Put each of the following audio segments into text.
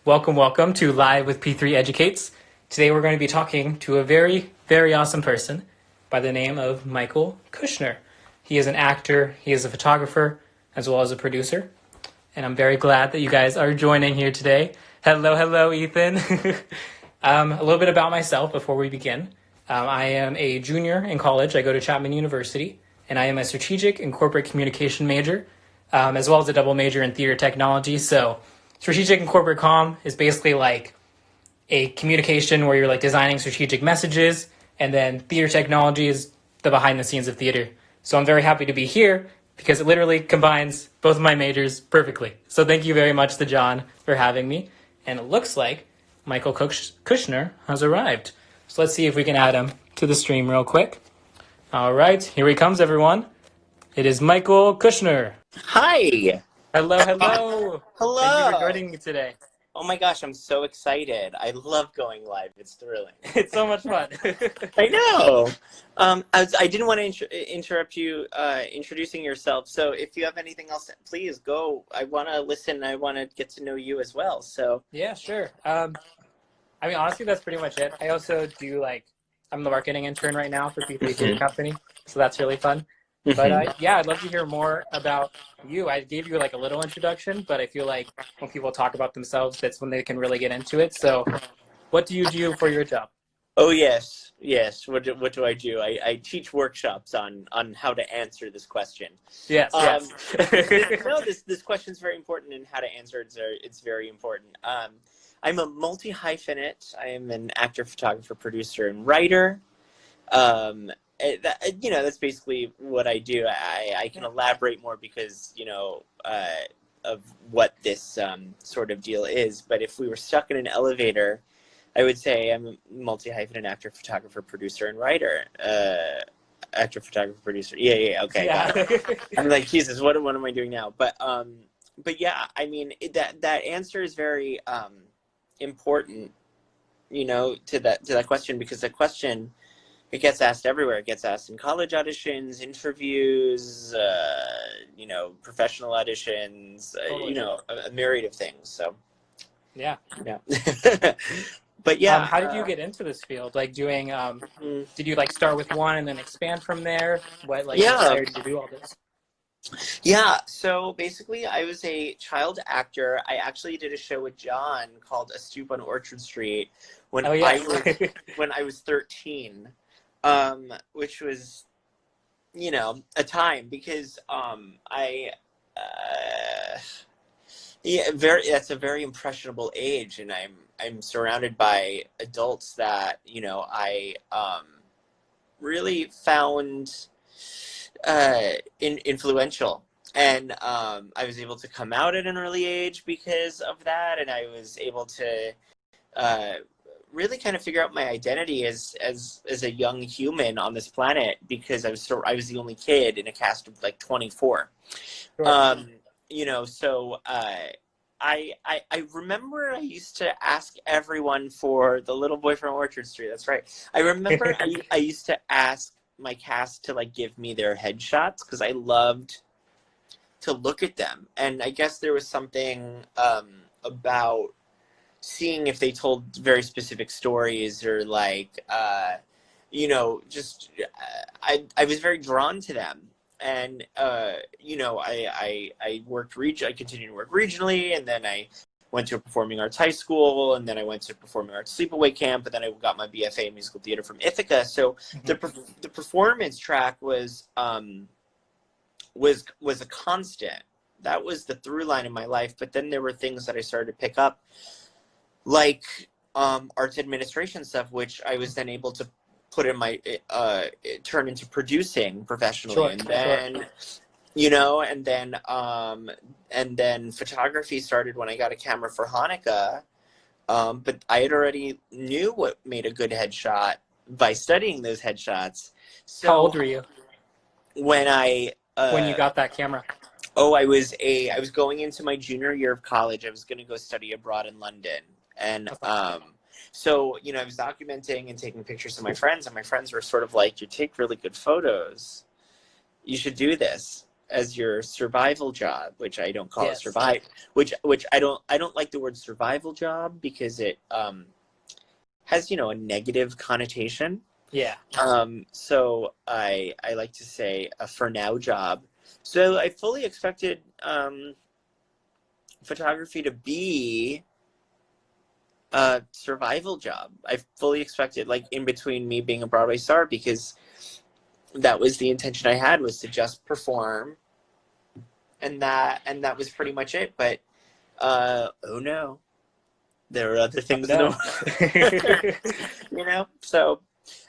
Welcome to Live with P3 Educates. Today we're going to be talking to a very, very awesome person by the name of Michael Kushner. He is an actor, he is a photographer, as well as a producer. And I'm very glad that you guys are joining here today. Hello, Ethan. A little bit about myself before we begin. I am a junior in college. I go to Chapman University, and I am a strategic and corporate communication major, as well as a double major in theater technology. So strategic and corporate comm is basically like a communication where you're like designing strategic messages, and then theater technology is the behind the scenes of theater. So I'm very happy to be here because it literally combines both of my majors perfectly. So thank you very much to John for having me. And it looks like Michael Kushner has arrived. So let's see if we can add him to the stream real quick. All right, here he comes, everyone. It is Michael Kushner. Hi. Hello. Hello. Thank you for joining me today. Oh my gosh, I'm so excited. I love going live. It's thrilling. It's so much fun. I know. I didn't want to interrupt you introducing yourself. So if you have anything else, please go. I want to listen. I want to get to know you as well. So Yeah, sure. Honestly, that's pretty much it. I also do I'm the marketing intern right now for P3 Theater Company, so that's really fun. But I'd love to hear more about you. I gave you a little introduction, but I feel like when people talk about themselves, that's when they can really get into it. So what do you do for your job? Oh, yes. What do I do? I teach workshops on how to answer this question. Yes. This question is very important, and how to answer it's very important. I'm a multi-hyphenate. I am an actor, photographer, producer, and writer. That's basically what I do. I can elaborate more because, of what this sort of deal is. But if we were stuck in an elevator, I would say I'm a multi-hyphenate actor, photographer, producer, and writer. Actor, photographer, producer. Yeah. Okay. Yeah. I'm like, Jesus, what am I doing now? But yeah, I mean, that answer is very important, to that question, because the question, it gets asked everywhere. It gets asked in college auditions, interviews, professional auditions, a myriad of things. So, Yeah. But yeah. How did you get into this field? Did you start with one and then expand from there? What inspired you to do all this? Yeah, so basically I was a child actor. I actually did a show with John called A Stoop on Orchard Street when I was 13. Which was, a time, because that's a very impressionable age, and I'm surrounded by adults that I really found influential, and I was able to come out at an early age because of that, and I was able to really kind of figure out my identity as a young human on this planet, because I was the only kid in a cast of 24. Sure. So I remember I used to ask everyone for the little boy from Orchard Street. That's right. I remember I used to ask my cast to give me their headshots because I loved to look at them, and I guess there was something about seeing if they told very specific stories, or I was very drawn to them, and I continued to work regionally, and then I went to a performing arts high school, and then I went to performing arts sleepaway camp, and then I got my BFA in musical theater from Ithaca. So the performance track was a constant. That was the through line in my life. But then there were things that I started to pick up, like arts administration stuff, which I was then able to put in my turn into producing professionally. Sure, and then and then photography started when I got a camera for Hanukkah, but I had already knew what made a good headshot by studying those headshots. So how old were you when you got that camera? Oh, I was going into my junior year of college. I was going to go study abroad in London. And so, I was documenting and taking pictures of my friends, and my friends were sort of like, you take really good photos. You should do this. as your survival job, which I don't call a Yes. which I don't like the word survival job because it has, a negative connotation. Yeah. So I like to say a for now job. So I fully expected photography to be a survival job. I fully expected, like, in between me being a Broadway star, because that was the intention I had, was to just perform, and that was pretty much it. But oh no, there are other things in No. the So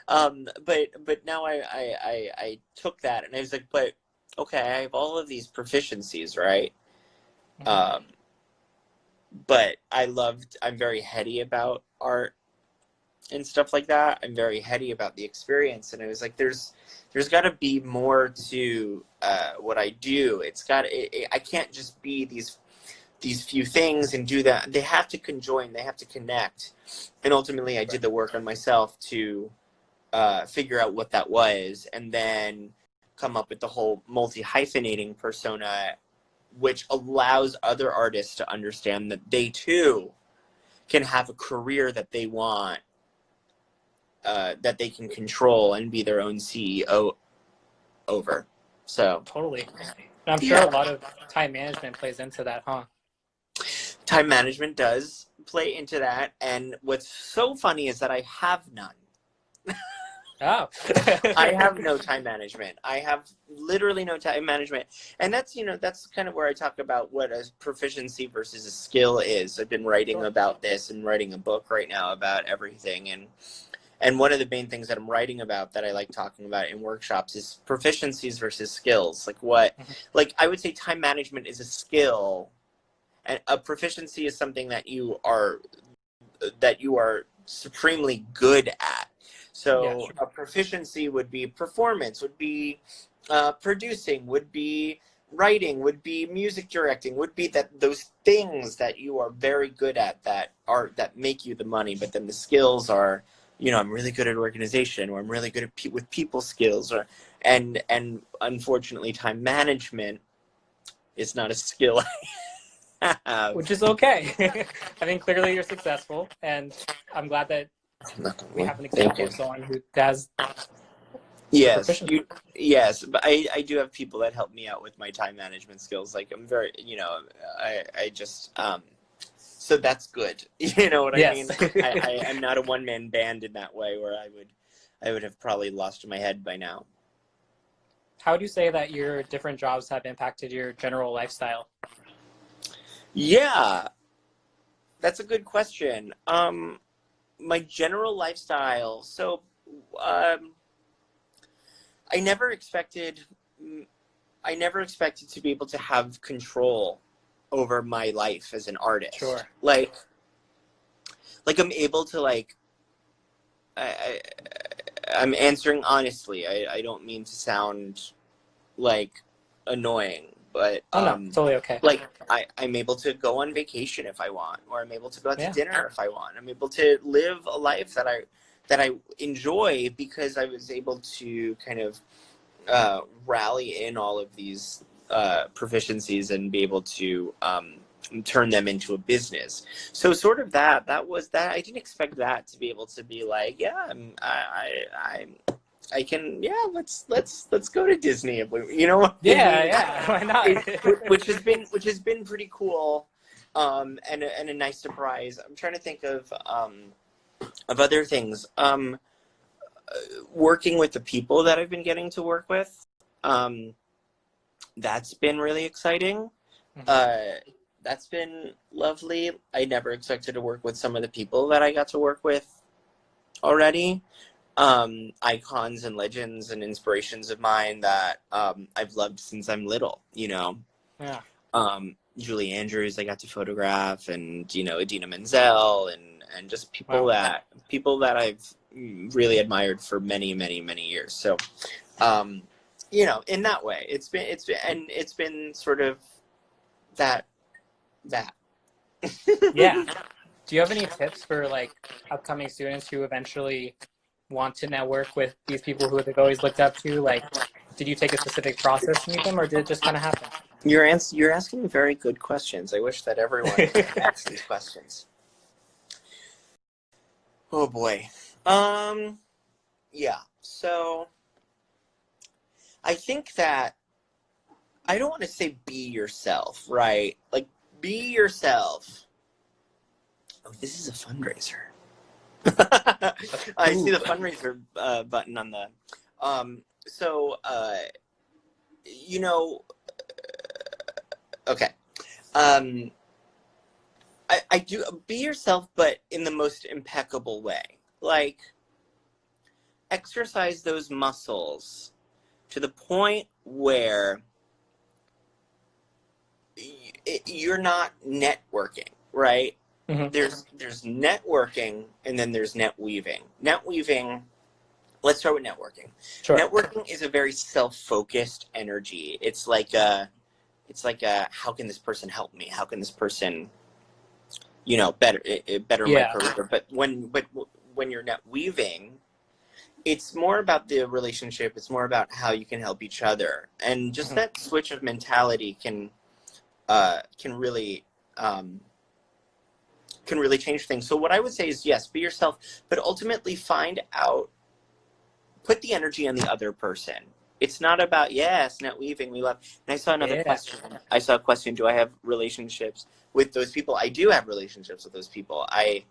but now I took that and I was like, but okay, I have all of these proficiencies, right? But I'm very heady about art and stuff like that. I'm very heady about the experience, and I was like, there's got to be more to what I do. I can't just be these few things and do that. They have to conjoin, they have to connect. And ultimately I did the work on myself to figure out what that was, and then come up with the whole multi-hyphenating persona, which allows other artists to understand that they too can have a career that they want, that they can control and be their own CEO over. So Totally. And I'm sure a lot of time management plays into that, huh? Time management does play into that, and what's so funny is that I have none. Oh. I have no time management. I have literally no time management. And that's kind of where I talk about what a proficiency versus a skill is. I've been writing about this and writing a book right now about everything. And one of the main things that I'm writing about, that I like talking about in workshops, is proficiencies versus skills. Like I would say time management is a skill, and a proficiency is something that you are supremely good at. So a proficiency would be performance, would be producing, would be writing, would be music directing, would be those things that you are very good at, that make you the money. But then the skills are, I'm really good at organization, or I'm really good at with people skills, and unfortunately time management is not a skill I have. Which is okay. I mean, clearly you're successful, and I'm glad that we have an example of someone who has yes, but I do have people that help me out with my time management skills. Like, I'm very, I just, so that's good. You know what I mean? I'm not a one-man band in that way, where I would have probably lost my head by now. How would you say that your different jobs have impacted your general lifestyle? Yeah, that's a good question. My general lifestyle. So, I never expected to be able to have control over my life as an artist. Sure. Like I'm able to, like, I'm answering honestly. I don't mean to sound like annoying, but no, totally okay. Like, I'm able to go on vacation if I want, or I'm able to go out to dinner if I want. I'm able to live a life that I enjoy, because I was able to kind of rally in all of these proficiencies and be able to turn them into a business. So sort of that was that. I didn't expect that to be able to be like, I can, let's go to Disney, if we, why not? which has been pretty cool, and a nice surprise. I'm trying to think of other things. Working with the people that I've been getting to work with, that's been really exciting. That's been lovely. I never expected to work with some of the people that I got to work with already. Icons and legends and inspirations of mine that I've loved since I'm little, Julie Andrews I got to photograph, and Idina Menzel, and just people that I've really admired for many, many, many years. So in that way it's been sort of that Yeah. Do you have any tips for, like, upcoming students who eventually want to network with these people who they've always looked up to? Like, did you take a specific process to meet them, or did it just kind of happen? You're asking very good questions. I wish that everyone asked these questions. Oh boy. Yeah. So I think that I don't want to say be yourself, right? Like, be yourself. Oh, this is a fundraiser. I see the fundraiser button on the. So, you know, okay. I do be yourself, but in the most impeccable way. Like, exercise those muscles to the point where you're not networking, right? Mm-hmm. There's networking, and then there's net weaving. Net weaving. Let's start with networking. Sure. Networking is a very self-focused energy. It's like a how can this person help me? How can this person, better my career? But when you're net weaving, it's more about the relationship. It's more about how you can help each other, and just that switch of mentality can really change things. So what I would say is, yes, be yourself, but ultimately put the energy on the other person. It's not about, yes, net weaving, we love. And I saw another question. I saw a question, do I have relationships with those people? I do have relationships with those people. I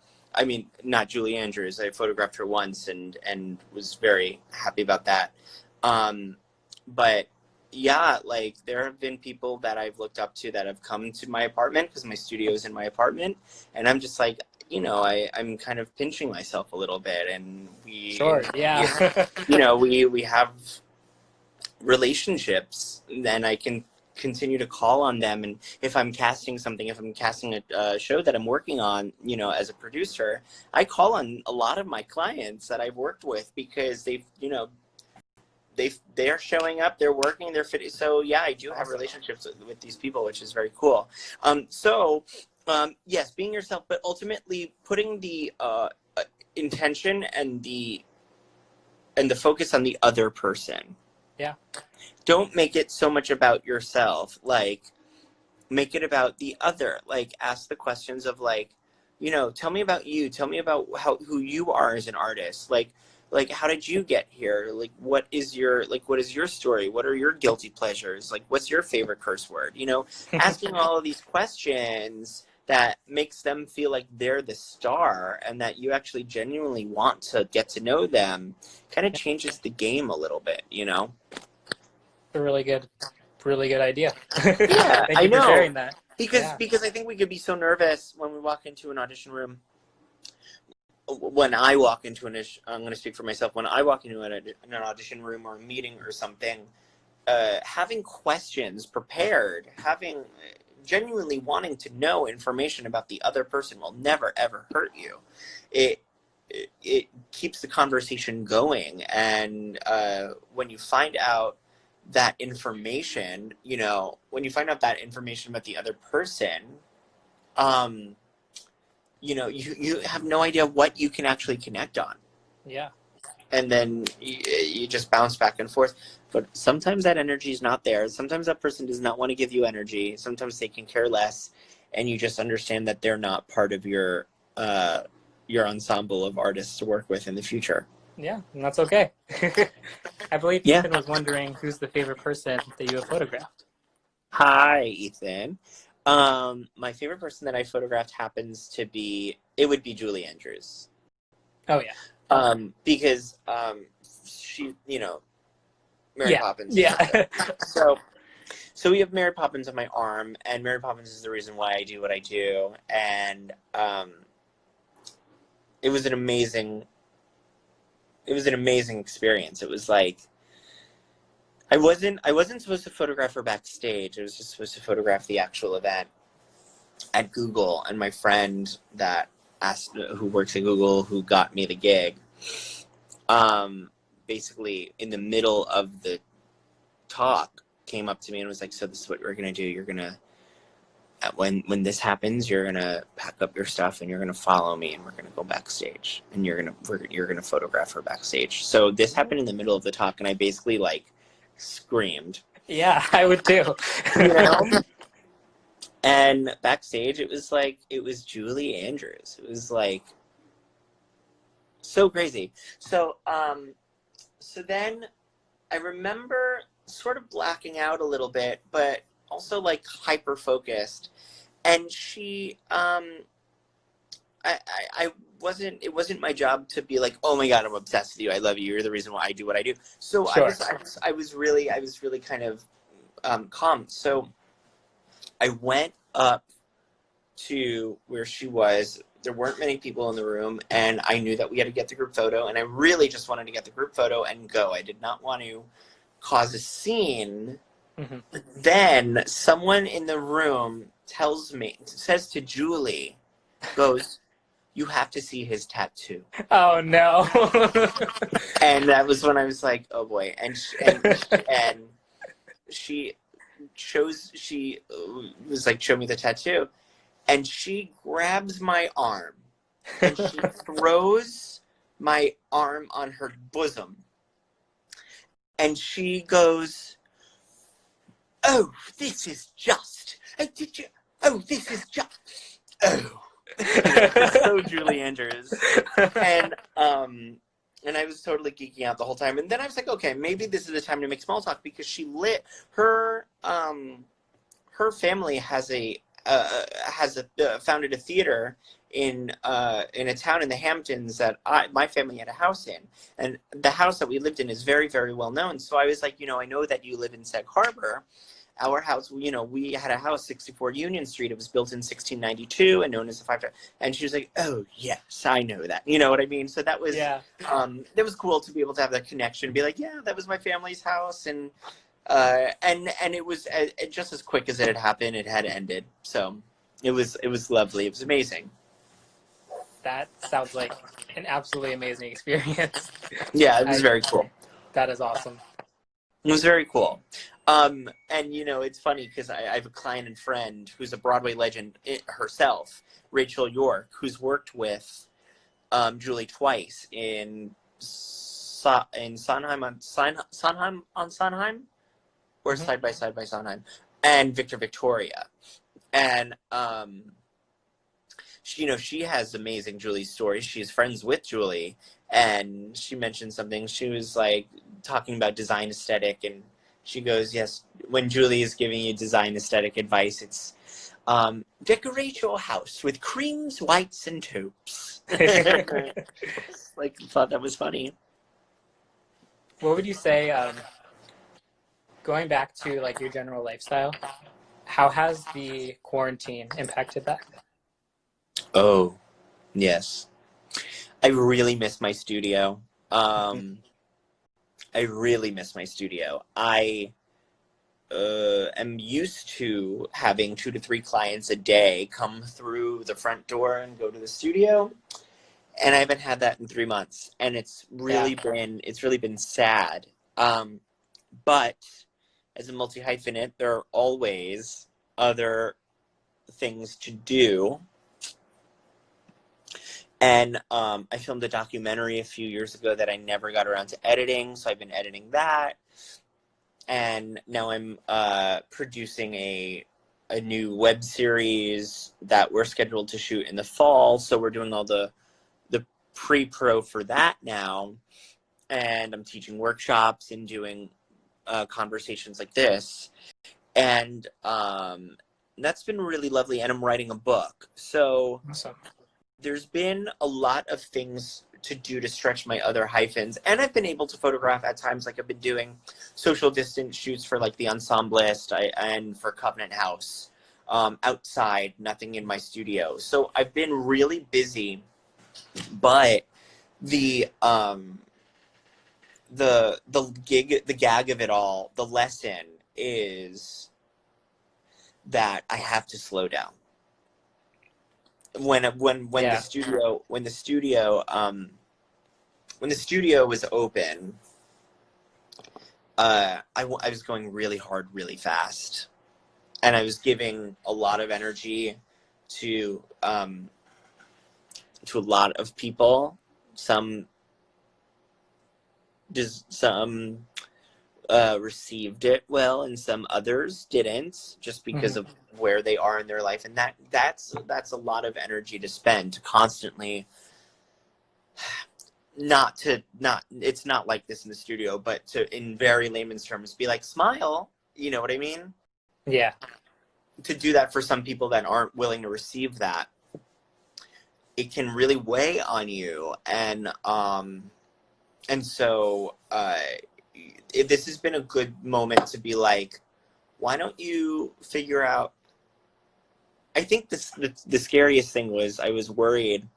mean, not Julie Andrews. I photographed her once and was very happy about that. But yeah, like, there have been people that I've looked up to that have come to my apartment, because my studio is in my apartment, and I'm just like, I'm kind of pinching myself a little bit, and we have relationships, then I can continue to call on them. And if I'm casting a show that I'm working on, as a producer, I call on a lot of my clients that I've worked with, because they're showing up, they're working, they're fit. So yeah, I do have relationships with these people, which is very cool. Yes, being yourself, but ultimately putting the intention and the focus on the other person. Yeah. Don't make it so much about yourself. Like, make it about the other. Like, ask the questions of, like, tell me about you. Tell me about who you are as an artist. Like, how did you get here? Like, what is your story? What are your guilty pleasures? Like, what's your favorite curse word? Asking all of these questions that makes them feel like they're the star, and that you actually genuinely want to get to know them, kind of changes the game a little bit, A really good idea. Yeah, Thank you for sharing that. Because I think we could be so nervous when we walk into an audition room. When I walk into I'm going to speak for myself. When I walk into an audition room or a meeting or something, having questions prepared, genuinely wanting to know information about the other person will never ever hurt you. It keeps the conversation going, and when you find out that information, about the other person, you have no idea what you can actually connect on. Yeah. And then you just bounce back and forth. But sometimes that energy is not there. Sometimes that person does not want to give you energy. Sometimes they can care less, and you just understand that they're not part of your ensemble of artists to work with in the future. Yeah, and that's okay. I believe Ethan was wondering who's the favorite person that you have photographed. Hi, Ethan. My favorite person that I photographed it would be Julie Andrews. Oh yeah. Because she, Mary Poppins. Yeah. So we have Mary Poppins on my arm, and Mary Poppins is the reason why I do what I do. And it was an amazing experience. It was like, I wasn't supposed to photograph her backstage. I was just supposed to photograph the actual event at Google. And my friend who works at Google, who got me the gig, basically in the middle of the talk came up to me and was like, so this is what we're going to do. You're going to, when this happens, you're going to pack up your stuff and you're going to follow me, and we're going to go backstage, and you're going to photograph her backstage. So this happened in the middle of the talk, and I basically screamed. Yeah, I would too. You know? And backstage, it was Julie Andrews. It was like so crazy. So then I remember sort of blacking out a little bit, but also like hyper focused. And she, I wasn't. It wasn't my job to be like, oh my god, I'm obsessed with you. I love you. You're the reason why I do what I do. So Sure. I was really kind of calm. So I went up to where she was. There weren't many people in the room, and I knew that we had to get the group photo, and I really just wanted to get the group photo and go. I did not want to cause a scene. Mm-hmm. Then someone in the room says to Julie, goes, "You have to see his tattoo." Oh no. And that was when I was like, oh boy. And she was like, show me the tattoo. And she grabs my arm and she throws my arm on her bosom. And she goes, oh, this is just. This is just. Oh. So Julie Andrews. And I was totally geeking out the whole time. And then I was like, okay, maybe this is the time to make small talk, because she her family has founded a theater in a town in the Hamptons that my family had a house in, and the house that we lived in is very, very well known. So I was like, I know that you live in Sag Harbor. Our house, we had a house, 64 Union Street. It was built in 1692 and known as the Five. And she was like, "Oh yes, I know that." You know what I mean? So that was, that was cool to be able to have that connection. Be like, "Yeah, that was my family's house," and it was just as quick as it had happened, it had ended. So it was lovely. It was amazing. That sounds like an absolutely amazing experience. Yeah, it was very cool. That is awesome. It was very cool. And, it's funny because I have a client and friend who's a Broadway legend herself, Rachel York, who's worked with Julie twice in Sondheim on Sondheim, or Mm-hmm. Side by Side by Sondheim, and Victor Victoria. And, she has amazing Julie stories. She's friends with Julie, and she mentioned something. She was like talking about design aesthetic, and she goes, yes, when Julie is giving you design aesthetic advice, it's decorate your house with creams, whites, and taupes. Like, thought that was funny. What would you say, going back to like your general lifestyle, how has the quarantine impacted that? Oh, yes. I really miss my studio. I really miss my studio. I am used to having 2 to 3 clients a day come through the front door and go to the studio, and I haven't had that in 3 months, and it's really been sad. But as a multi-hyphenate, there are always other things to do. And I filmed a documentary a few years ago that I never got around to editing, so I've been editing that. And now I'm producing a new web series that we're scheduled to shoot in the fall, so we're doing all the pre-pro for that now. And I'm teaching workshops and doing conversations like this. And that's been really lovely, and I'm writing a book. So Awesome. There's been a lot of things to do to stretch my other hyphens, and I've been able to photograph at times. Like, I've been doing social distance shoots for like the Ensemblist and for Covenant House, outside, nothing in my studio. So I've been really busy, but the gag of it all, the lesson is that I have to slow down. When the studio was open, I was going really hard, really fast, and I was giving a lot of energy to a lot of people. Some received it well, and some others didn't, just because of where they are in their life. And that's a lot of energy to spend, to constantly it's not like this in the studio, but to, in very layman's terms, be like, smile, you know what I mean? Yeah. To do that for some people that aren't willing to receive that, it can really weigh on you. And so this has been a good moment to be like, why don't you figure out, I think the scariest thing was, I was worried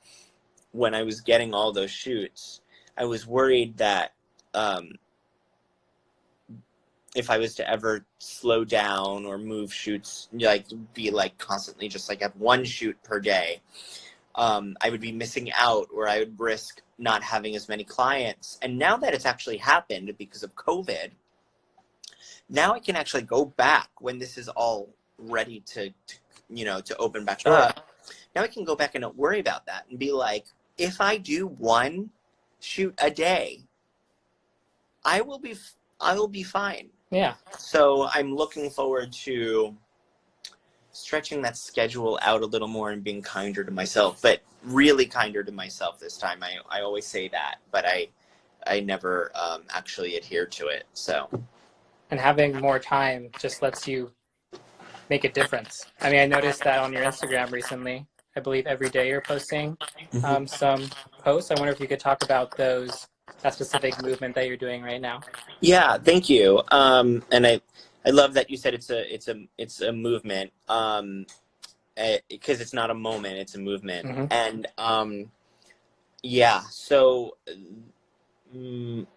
when I was getting all those shoots, I was worried that if I was to ever slow down or move shoots, like be like constantly just like have one shoot per day, I would be missing out, or I would risk not having as many clients. And now that it's actually happened because of COVID, now I can actually go back when this is all ready to open back up. Now I can go back and not worry about that and be like, if I do one shoot a day, I will be fine. Yeah. So I'm looking forward to stretching that schedule out a little more and being kinder to myself, but really kinder to myself this time. I always say that, but I never actually adhere to it. So. And having more time just lets you make a difference. I mean, I noticed that on your Instagram recently. I believe every day you're posting some posts. I wonder if you could talk about that specific movement that you're doing right now. Yeah, thank you. And I love that you said it's a movement. Because it's not a moment, it's a movement. And yeah, so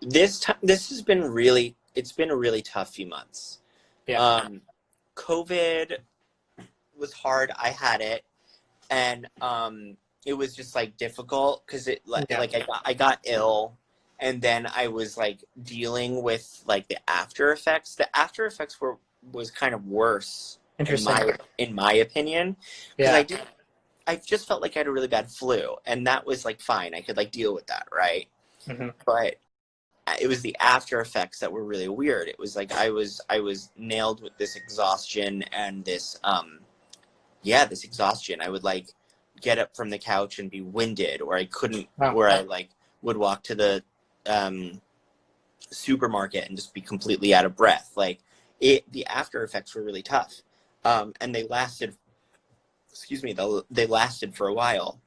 this has been it's been a really tough few months. Yeah. COVID was hard. I had it, and it was just like difficult because I got ill, and then I was like dealing with like the after effects. The after effects was kind of worse. Interesting. In my opinion, because I just felt like I had a really bad flu, and that was like fine. I could like deal with that, right? But it was the after effects that were really weird. It was like I was nailed with this exhaustion and this this exhaustion. I would like get up from the couch and be winded, or I couldn't, or I like would walk to the supermarket and just be completely out of breath. Like the after effects were really tough. And they lasted for a while.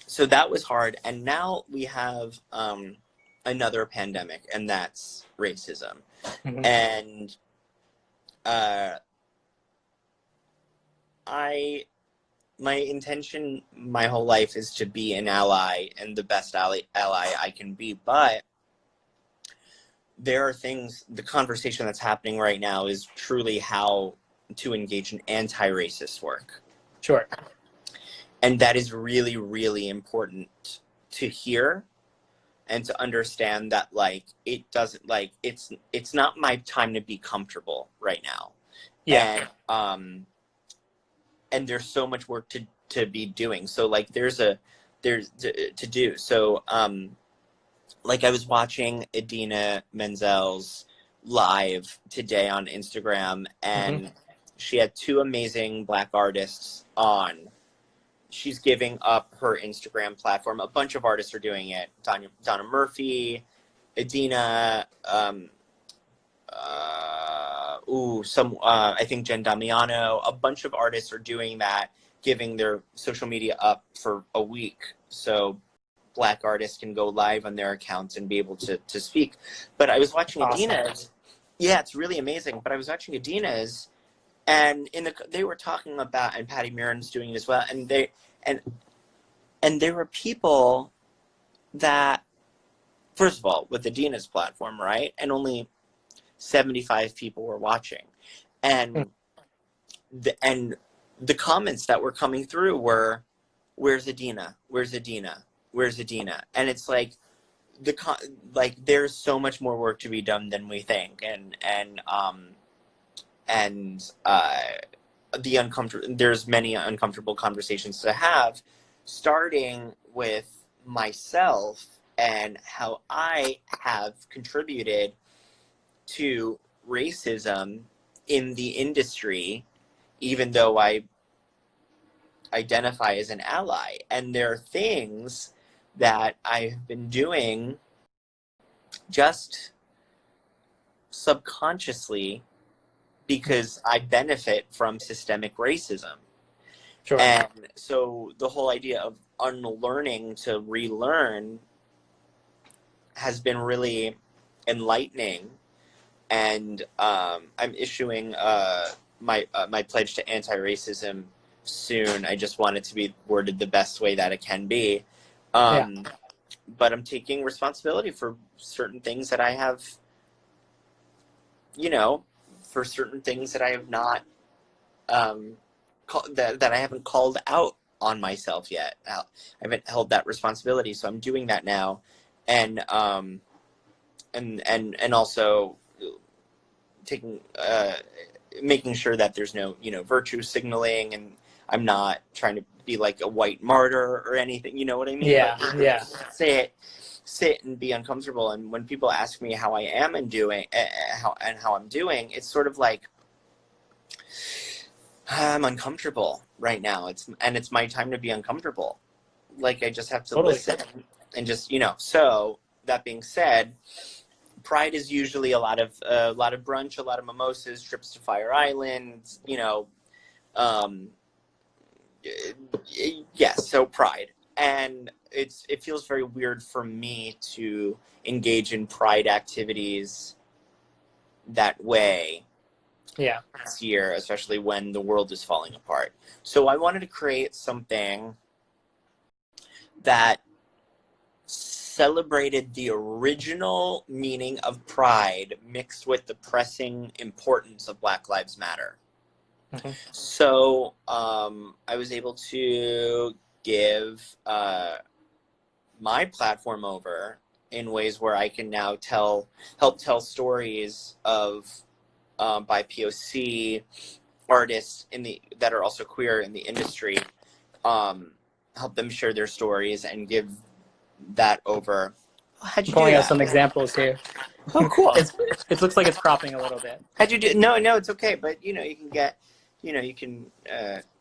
So that was hard. And now we have another pandemic, and that's racism. And my intention my whole life is to be an ally and the best ally I can be. But there are things, the conversation that's happening right now is truly how to engage in anti-racist work. Sure. And that is really, really important to hear and to understand that, like, it doesn't, like, it's not my time to be comfortable right now. Yeah. And there's so much work to be doing. So like there's to do. So like I was watching Idina Menzel's live today on Instagram, and she had two amazing Black artists on. She's giving up her Instagram platform. A bunch of artists are doing it. Donna Murphy, Idina, I think Jen Damiano. A bunch of artists are doing that, giving their social media up for a week, so Black artists can go live on their accounts and be able to speak. But I was watching Idina's. Yeah, it's really amazing. But I was watching Idina's, and they were talking about, and Patty Murin's doing it as well, and there were people that, first of all, with Idina's platform, right, and only 75 people were watching, and the comments that were coming through were, "Where's Idina? Where's Idina? Where's Idina?" And it's like there's so much more work to be done than we think, there's many uncomfortable conversations to have, starting with myself and how I have contributed to racism in the industry, even though I identify as an ally. And there are things that I've been doing just subconsciously because I benefit from systemic racism. Sure. And so the whole idea of unlearning to relearn has been really enlightening. And I'm issuing my pledge to anti-racism soon. I just want it to be worded the best way that it can be. But I'm taking responsibility for certain things that I have, for certain things that I have not, that I haven't called out on myself yet. I haven't held that responsibility, so I'm doing that now, and also taking, making sure that there's no, virtue signaling, and I'm not trying to be like a white martyr or anything. You know what I mean? Yeah, but yeah. Sit and be uncomfortable. And when people ask me how I am and doing, how I'm doing, it's sort of like, I'm uncomfortable right now. It's my time to be uncomfortable. Like, I just have to listen and just, So that being said, Pride is usually a lot of brunch, a lot of mimosas, trips to Fire Island, yes, so Pride. And it feels very weird for me to engage in Pride activities that way. Yeah. This year, especially when the world is falling apart. So I wanted to create something that celebrated the original meaning of Pride mixed with the pressing importance of Black Lives Matter. Mm-hmm. So I was able to give my platform over in ways where I can now help tell stories of by POC artists that are also queer in the industry, help them share their stories and give that over. How'd you Pulling do out that? some examples here. Oh, cool. It looks like it's cropping a little bit. How'd you do? No, it's okay. But you can get, you can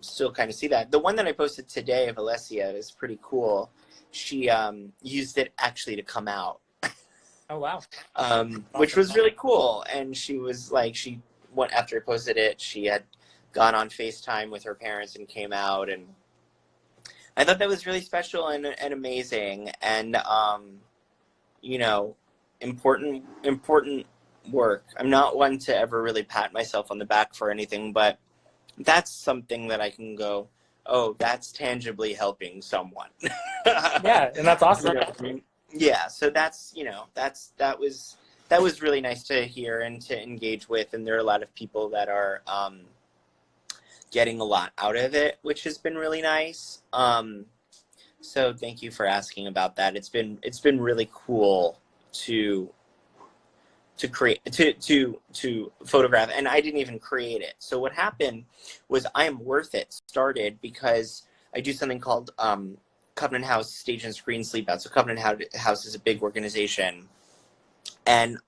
still kind of see that. The one that I posted today of Alessia is pretty cool. She used it actually to come out. Oh, wow. Which was really cool. And she was like, after I posted it, she had gone on FaceTime with her parents and came out, and I thought that was really special and amazing, and important work. I'm not one to ever really pat myself on the back for anything, but that's something that I can go, oh, that's tangibly helping someone. Yeah, and that's awesome. Yeah, so that's that was really nice to hear and to engage with, and there are a lot of people that are getting a lot out of it, which has been really nice. So thank you for asking about that. It's been really cool to create, to photograph, and I didn't even create it. So what happened was I Am Worth It started because I do something called Covenant House Stage and Screen Sleep Out. So Covenant House is a big organization, and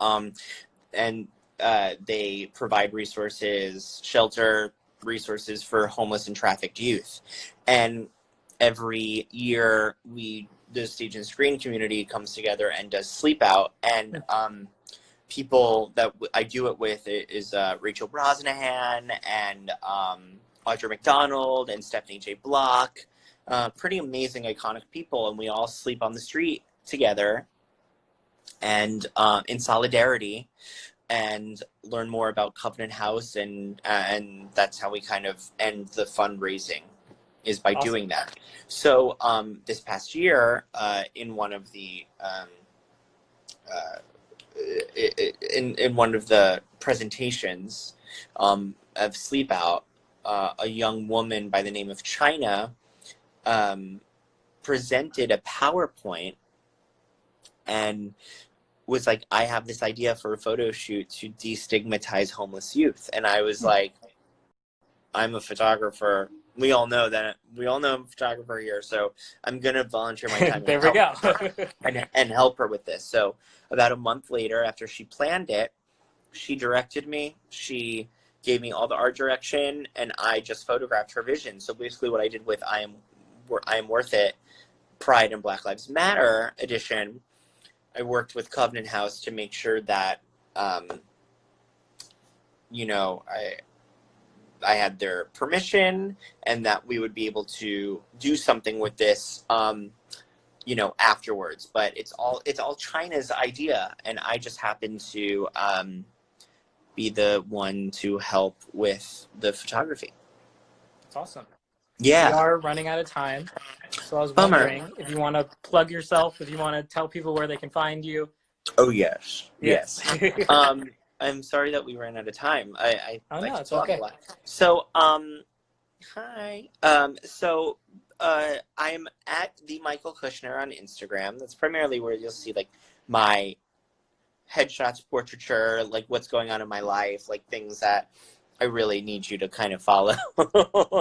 they provide resources, shelter resources for homeless and trafficked youth. And every year the Stage and Screen community comes together and does Sleep Out. And people that I do it with is Rachel Brosnahan and Audra McDonald and Stephanie J. Block. Pretty amazing, iconic people. And we all sleep on the street together and in solidarity, and learn more about Covenant House, and that's how we kind of end the fundraising, is by doing that. So this past year, in one of the in one of the presentations of Sleep Out, a young woman by the name of China presented a PowerPoint and was like, I have this idea for a photo shoot to destigmatize homeless youth. And I was like, I'm a photographer. We all know I'm a photographer here, so I'm going to volunteer my time There we go. and help her with this. So about a month later, after she planned it, She directed me. She gave me all the art direction, and I just photographed her vision. So basically what I did with I Am Worth It, Pride and Black Lives Matter edition, I worked with Covenant House to make sure that, you know, I had their permission and that we would be able to do something with this, you know, afterwards. But it's all China's idea, and I just happen to be the one to help with the photography. That's awesome. Yeah. We are running out of time, so I was Bummer. wondering if you want to plug yourself, if you want to tell people where they can find you. Oh yes. Yes. I'm sorry that we ran out of time. I Oh, like no, to it's talk okay. a lot. So hi. I'm at the Michael Kushner on Instagram. That's primarily where you'll see like my headshots, portraiture, like what's going on in my life, like things that I really need you to kind of follow.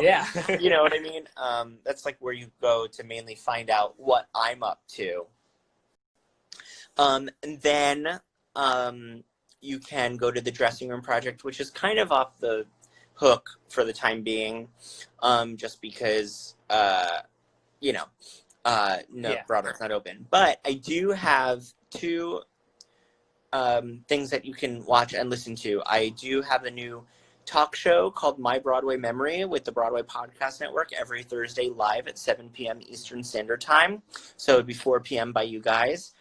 Yeah. You know what I mean? That's like where you go to mainly find out what I'm up to. And then you can go to the Dressing Room Project, which is kind of off the hook for the time being, just because, you know, Broadway's not open. But I do have two things that you can watch and listen to. I do have a new talk show called My Broadway Memory with the Broadway Podcast Network every Thursday live at 7 p.m. Eastern Standard Time. So it'd be 4 p.m. by you guys.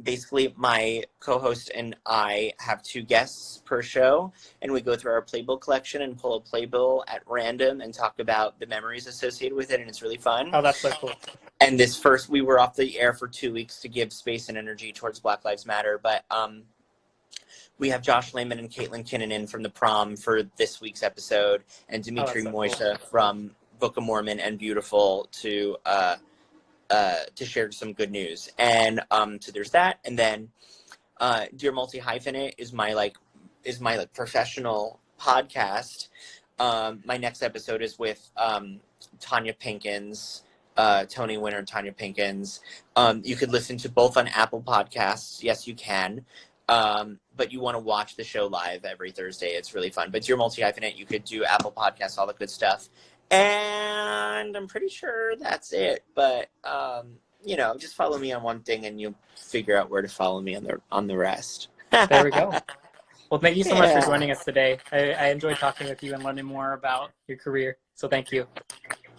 Basically, my co-host and I have two guests per show, and we go through our playbill collection and pull a playbill at random and talk about the memories associated with it, and it's really fun. Oh, that's so cool. And we were off the air for 2 weeks to give space and energy towards Black Lives Matter, but we have Josh Lehman and Caitlin Kinnunen from The Prom for this week's episode, and Dimitri Moisha from Book of Mormon and Beautiful to share some good news. And so there's that. And then Dear Multi-Hyphenate is my professional podcast. My next episode is with Tanya Pinkins, Tony winner Tanya Pinkins. You could listen to both on Apple Podcasts. Yes, you can. But you want to watch the show live every Thursday. It's really fun. But Dear Multi-Hyphenate, you could do Apple Podcasts, all the good stuff. And I'm pretty sure that's it. But, you know, just follow me on one thing and you'll figure out where to follow me on the rest. There we go. Well, thank you so much for joining us today. I enjoyed talking with you and learning more about your career. So thank you.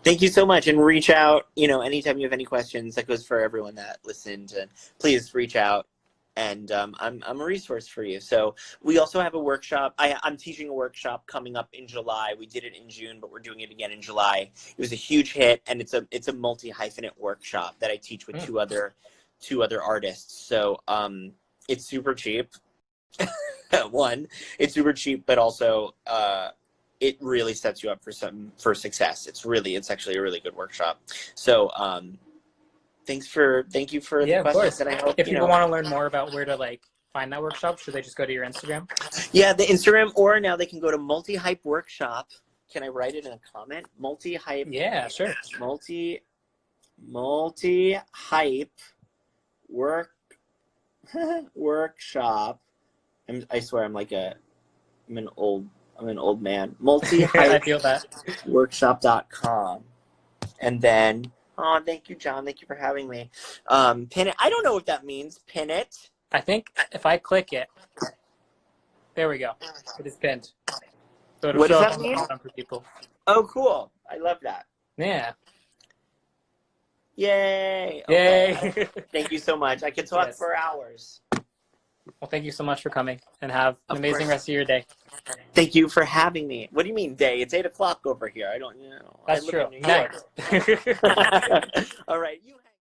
Thank you so much. And reach out, you know, anytime you have any questions. That goes for everyone that listened. And please reach out. And I'm a resource for you. So we also have a workshop. I'm teaching a workshop coming up in July. We did it in June, but we're doing it again in July. It was a huge hit, and it's a multi-hyphenate workshop that I teach with two other artists. So it's super cheap. One, it's super cheap, but also it really sets you up for success. It's actually a really good workshop. So thank you for the questions. And I hope, if people want to learn more about where to find that workshop, should they just go to your Instagram? Yeah, the Instagram, or now they can go to Multi-Hype Workshop. Can I write it in a comment? Multi-Hype. Yeah, sure. Multi-Hype Workshop. I swear I'm an old man. Multi-Hype. I feel that. Workshop.com. And then thank you, John. Thank you for having me. Pin it. I don't know what that means. Pin it. I think if I click it, there we go. It is pinned. So it'll What show does up that on the mean? bottom for people. Oh, cool. I love that. Yeah. Yay. Okay. Yay. Thank you so much. I could talk for hours. Well, thank you so much for coming, and have an amazing rest of your day. Thank you for having me. What do you mean day? It's 8 o'clock over here. I don't know. That's true. I live in New York. All right.